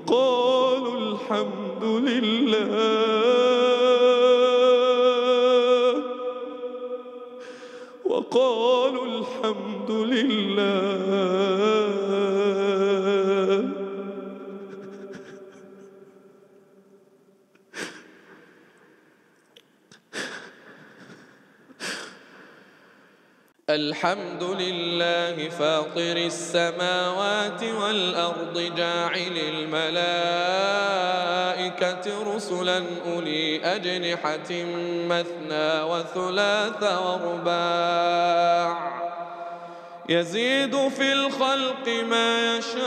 وقالوا الحمد لله وقالوا الحمد لله. الحمد لله فاطر السماوات والأرض جاعل الملائكة رسلا أولي أجنحة مثنى وثلاث ورباع يزيد في الخلق ما يشاء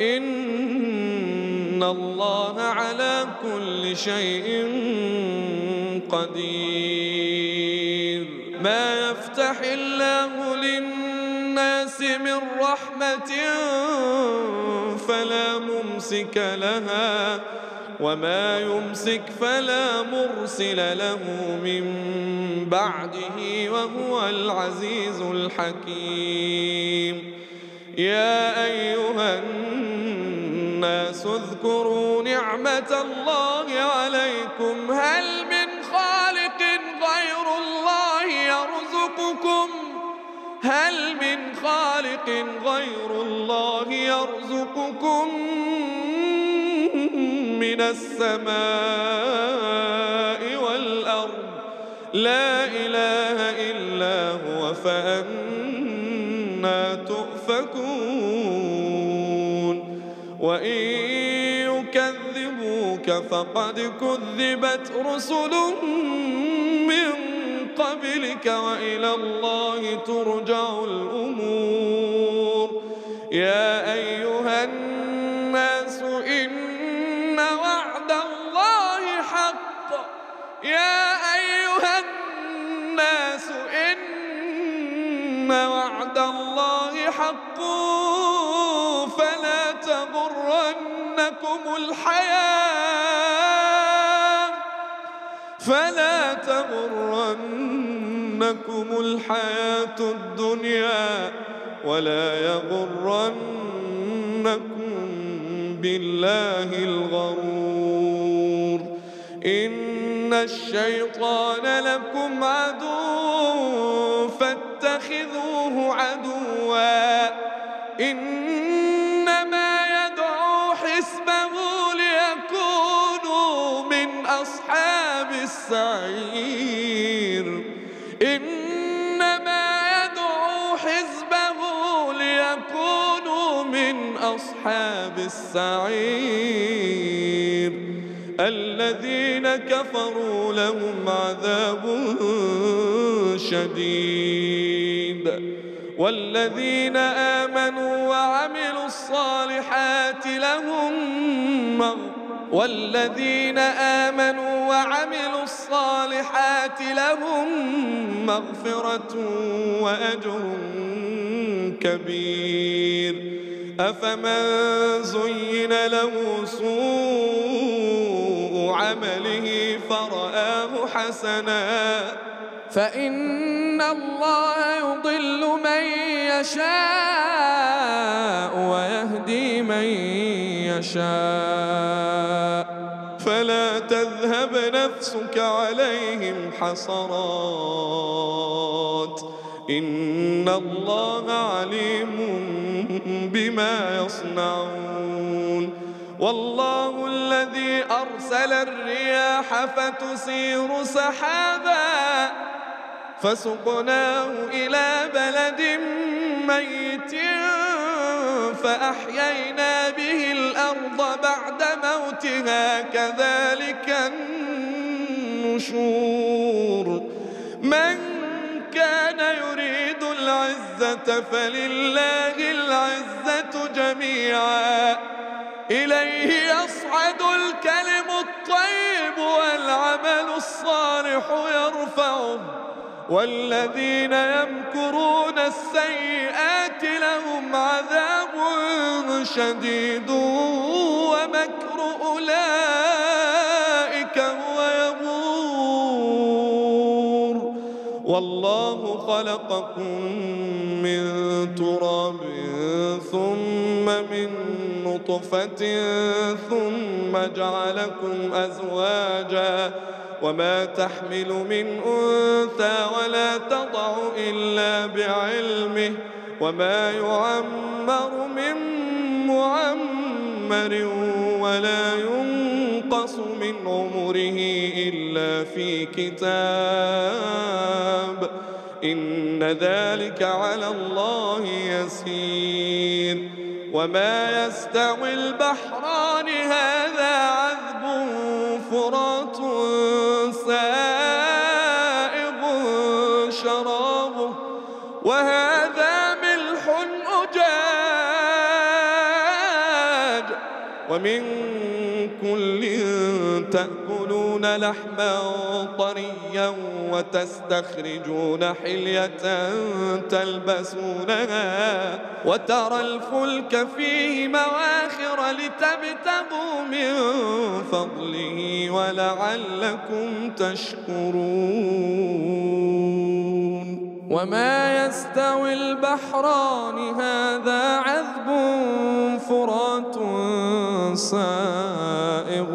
إن الله على كل شيء قدير. ما يفتح الله للناس من رحمة فلا ممسك لها وما يمسك فلا مرسل له من بعده وهو العزيز الحكيم. يا أيها الناس اذكروا نعمة الله عليكم هل من خالق غير الله يرزقكم من السماء والأرض لا إله إلا هو فأنى تؤفكون. وإن يكذبوك فقد كذبت رسل من قبلك وإلى الله ترجع الأمور. يا أيها الناس إن وعد الله حق فلا تغرنكم الحياة الدنيا ولا يغرنكم بالله الغرور. إن الشيطان لكم عدو فاتخذوه عدوا إنما يدعو حزبه ليكونوا من أصحاب السعير. الذين كفروا لهم عذاب شديد والذين آمنوا وعملوا الصالحات لهم مغفرة وأجر كبير. أفمن زين له سوء عمله فرآه حسنا فإن الله يضل من يشاء ويهدي من يشاء فلا تذهب نفسك عليهم حسرات إن الله عليم بما يصنعون. والله الذي أرسل الرياح فتثير سحابا فسقناه إلى بلد ميت فأحيينا به الأرض بعد موتها كذلك النشور. من كان يريد العزة فلله العزة جميعا إليه يصعد الكلم الطيب والعمل الصالح يرفعه والذين يمكرون السيئات لهم عذاب شديد ومكر أولئك هو يبور. والله خلقكم من تراب ثم من نطفة ثم جعلكم أزواجا وما تحمل من أنثى ولا تضع إلا بعلمه وما يعمر من معمر ولا ينقص من عمره إلا في كتاب إن ذلك على الله يسير. وما يستوي البحران هذا عذب فرات سائغ شرابه وهذا ملح أجاج ومن كل تأكلون لحما طريا وتستخرجون حلية تلبسونها وترى الفلك فيه مواخر لتبتغوا من فضله ولعلكم تشكرون. وما يستوي البحران هذا عذب فرات سائغ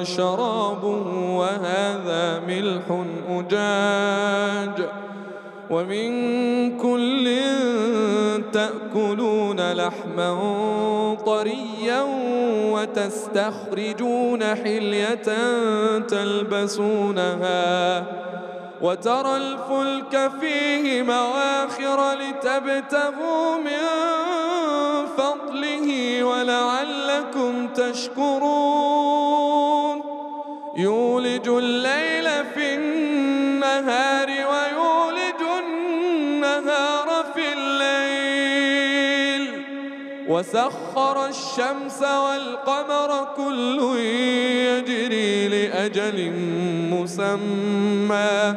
شرابه وهذا ملح أجاج ومن كل تأكلون لحما طريا وتستخرجون حلية تلبسونها وترى الفلك فيه مواخر لتبتغوا من فضله ولعلكم تشكرون. يولج الليل في النهار ويولج النهار في الليل وسخر الشمس والقمر كل يجري لأجل مسمى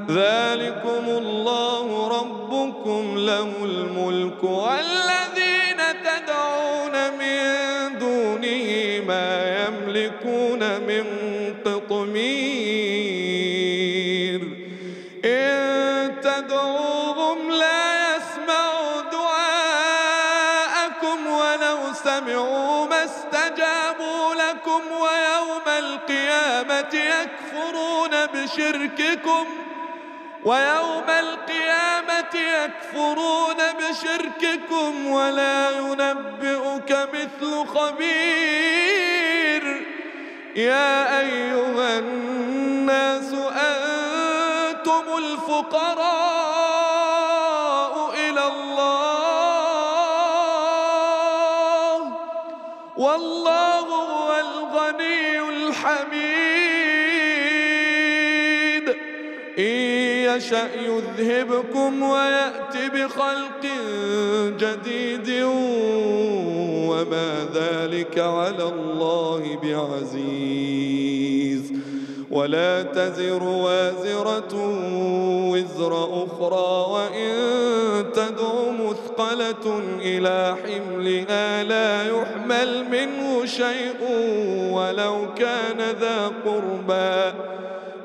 ذلكم الله ربكم له الملك والذين تدعون من دونه ما يملكون من قطمير إن تدعوهم لا يسمعوا دعاءكم ولو سمعوا ما استجابوا لكم ويوم القيامة يكفرون بشرككم ولا ينبئك مثل خبير. يا أيها الناس أنتم الفقراء إلى الله والله هو الغني الحميد. إن يشأ يذهبكم ويأتي بخلق جديد وما ذلك على الله بعزيز. ولا تزر وازرة وزر أخرى وإن تدع مثقلة إلى حملها لا يحمل منه شيء ولو كان ذا قربى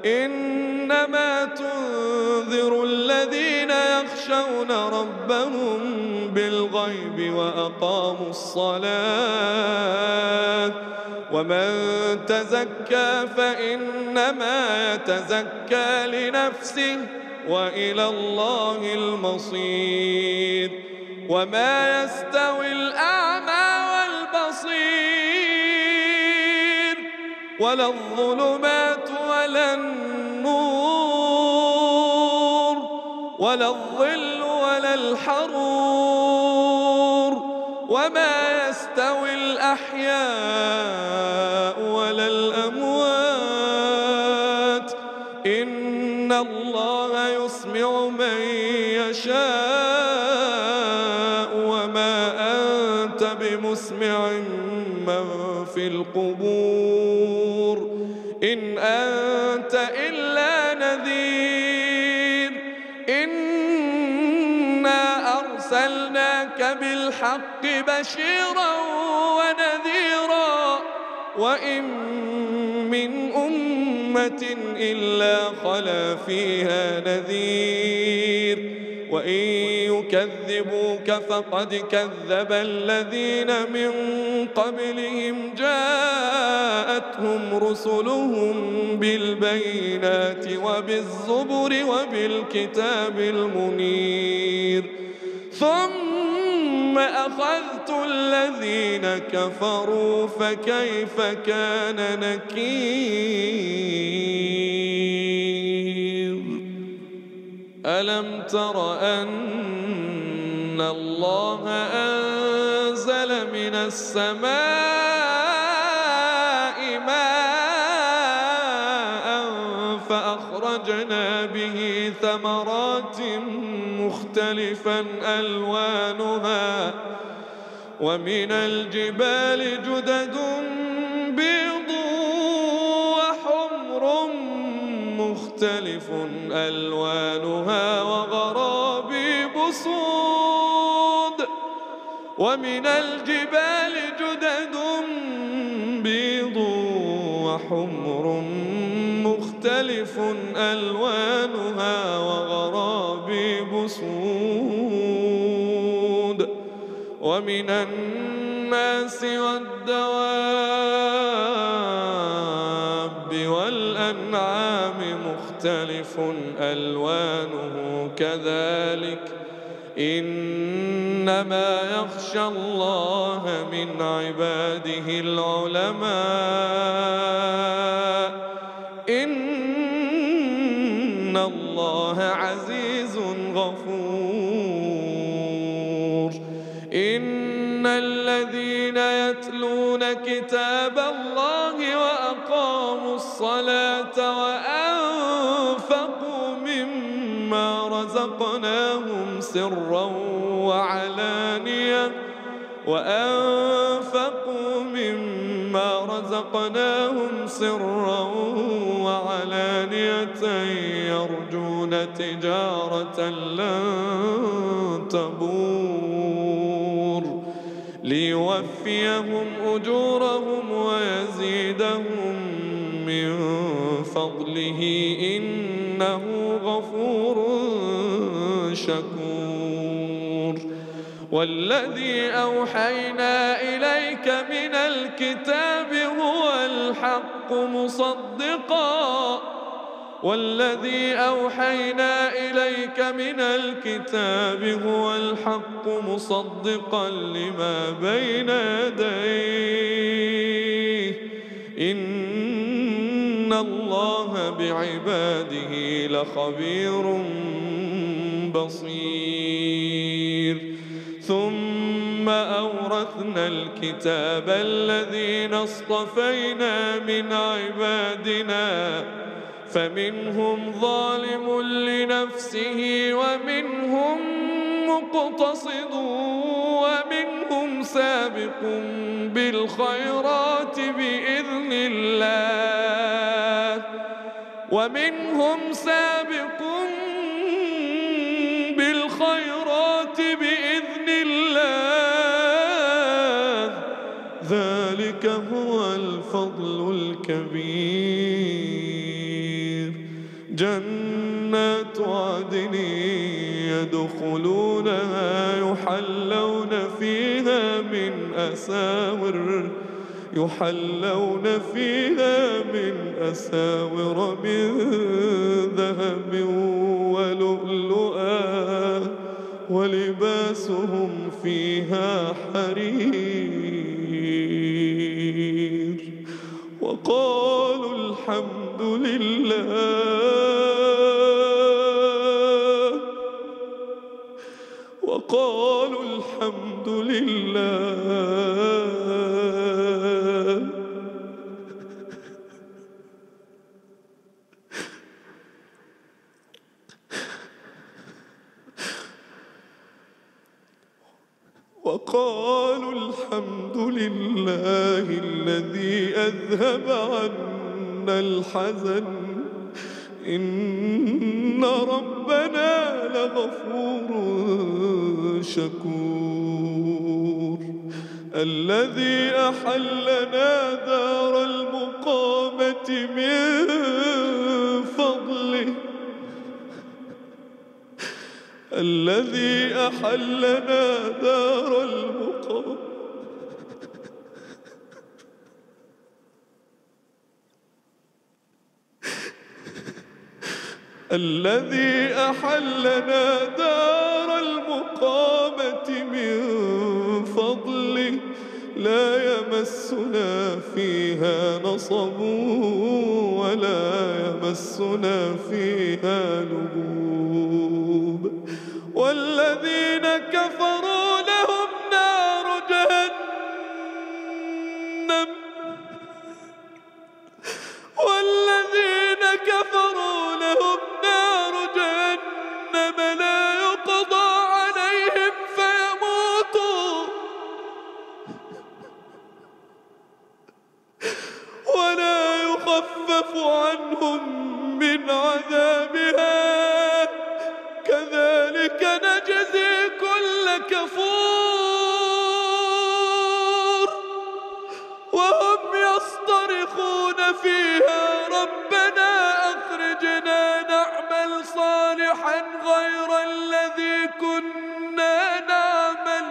إنما تنذر الذين يخشون ربهم بالغيب وأقاموا الصلاة ومن تزكى فإنما يتزكى لنفسه وإلى الله المصير. وما يستوي الأعمى والبصير ولا الظلمات ولا النور ولا الظل ولا الحرور وما يستوي الأحياء ولا الأموات إن الله يسمع من يشاء وما أنت بمسمع من في القبور إن أنت إلا نذير. إنا أرسلناك بالحق بشيرا ونذيرا وإن من أمة إلا خلا فيها نذير وإن يكذبوك فقد كذب الذين من قبلهم جاءتهم رسلهم بالبينات وبالزبر وبالكتاب المنير ثم أخذت الذين كفروا فكيف كان نكير ألم تر أن الله أنزل من السماء ماء فأخرجنا به ثمرات مختلفا ألوانها ومن الجبال جدد بيض وحمر مختلف ألوانها وغرابيب سود ومن الجبال جدد بيض وحمر مختلف ألوانها وغرابيب سود ومن الناس والدواب والأنعام مختلف ألوانه كذلك إنما يخشى الله من عباده العلماء إن الله عزيز غفور إن الذين يتلون كتاب الله وأقاموا الصلاة وأنفقوا مما رزقناهم سرا وعلانية يرجون تجارة لن تبور ليوفيهم أجورهم ويزيدهم من فضله إنه غفور شكور والذي أوحينا إليك من الكتاب هو الحق مصدقا والذي أوحينا إليك من الكتاب هو الحق مصدقا لما بين يديه إن الله بعباده لخبير بصير ثم أورثنا الكتاب الذين اصطفينا من عبادنا فمنهم ظالم لنفسه ومنهم مقتصد ومنهم سابق بالخيرات بإذن الله ذلك هو الفضل الكبير جنات عدن يدخلونها يحلون فيها من أساور من ذهب ولؤلؤا ولباسهم فيها حرير وقالوا الحمد لله الذي أذهب عنا الحزن إن ربنا لغفور شكور الذي أحلنا دار المقامة من فضله الذي أحلنا دار المقامة الذي أحلنا دار المقامة من فضله لا يمسنا فيها نصب ولا يمسنا فيها لغوب والذين كفروا لهم نار جهنم والذين كفروا لهم نار جهنم لا يقضى عليهم فيموتوا ولا يخفف عنهم من عذابها كذلك نجزي كل كفور وهم يصطرخون فيها ربنا أخرجنا نعمل صالحا غير الذي كنا نعمل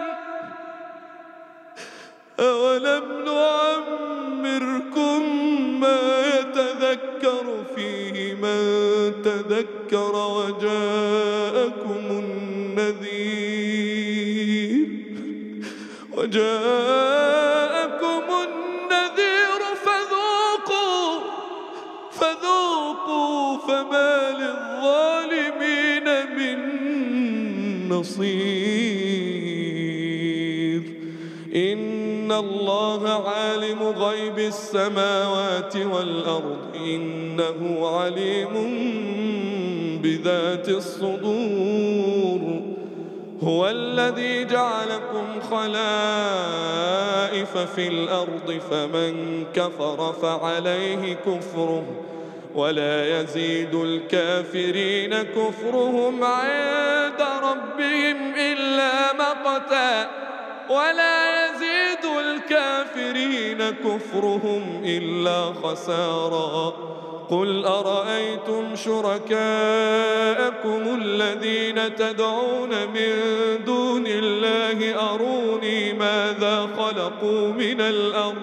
أولم نعمركم ما يتذكر فيه من تذكر وجاءكم النذير فذوقوا فما للظالمين من نصير إن الله عالم غيب السماوات والأرض إنه عليم بذات الصدور هو الذي جعلكم خلائف في الأرض فمن كفر فعليه كفره ولا يزيد الكافرين كفرهم عند ربهم إلا مقتا ولا يزيد الكافرين كفرهم إلا خسارا قل أرأيتم شركاءكم الذين تدعون من دون الله أروني ماذا خلقوا من الأرض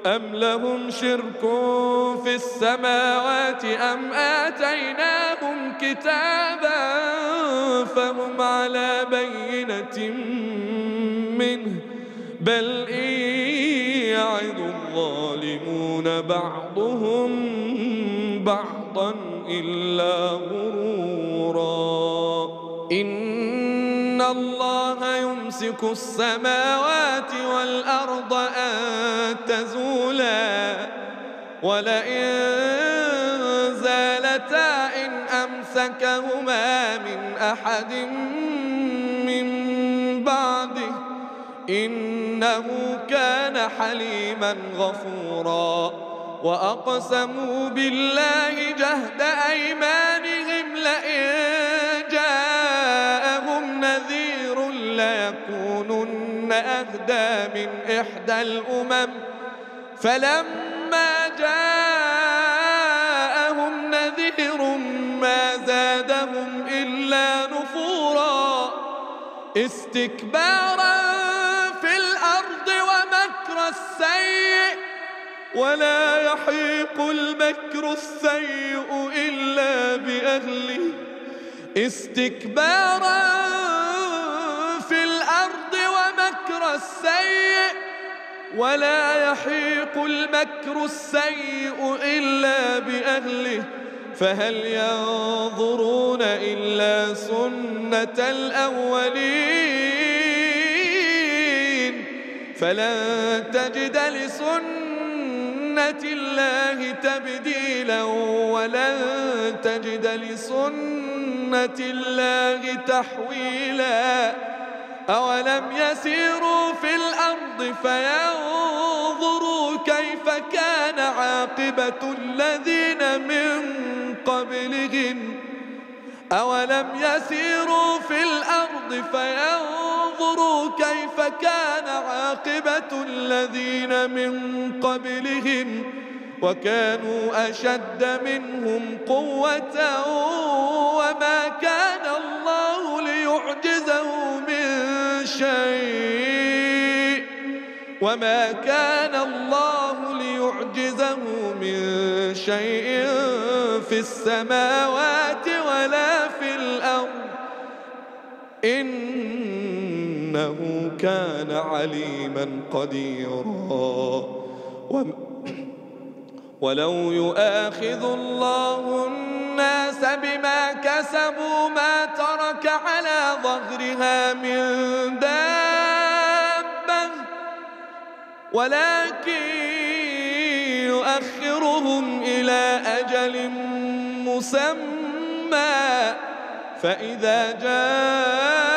أم لهم شرك في السماوات أم آتيناهم كتابا فهم على بينة منه بل إن يعد الظالمون بعضهم بعضا إلا غرورا إن الله يمسك السماوات والأرض أن تزولا ولئن زالتا إن أمسكهما من أحد من بعده إنه كان حليما غفورا وأقسموا بالله جهد أيمانهم لئن جاءهم نذير ليكونن أهدى من إحدى الأمم فلما جاءهم نذير ما زادهم إلا نفورا استكبارا في الأرض ومكر السيء ولا يحيق المكر السيء إلا بأهله استكبارا في الأرض ومكر السيء ولا يحيق المكر السيء إلا بأهله فهل ينظرون إلا سنة الأولين فلن تجد لسنة الله تبديلا ولن تجد لسنة الله تحويلا أولم يسيروا في الأرض فينظروا كيف كان عاقبة الذين من قبلهم أولم يسيروا في الأرض فينظروا كيف كان عاقبة الذين من قبلهم وكانوا أشد منهم قوة وما كان الله ليعجزه من شيء في السماوات ولا في الأرض إنه كان عليما قديرا. ولو يؤاخذ الله الناس بما كسبوا ما ترك على ظهرها من دابة ولكن يؤخرهم إلى أجل مسمى فإذا جاء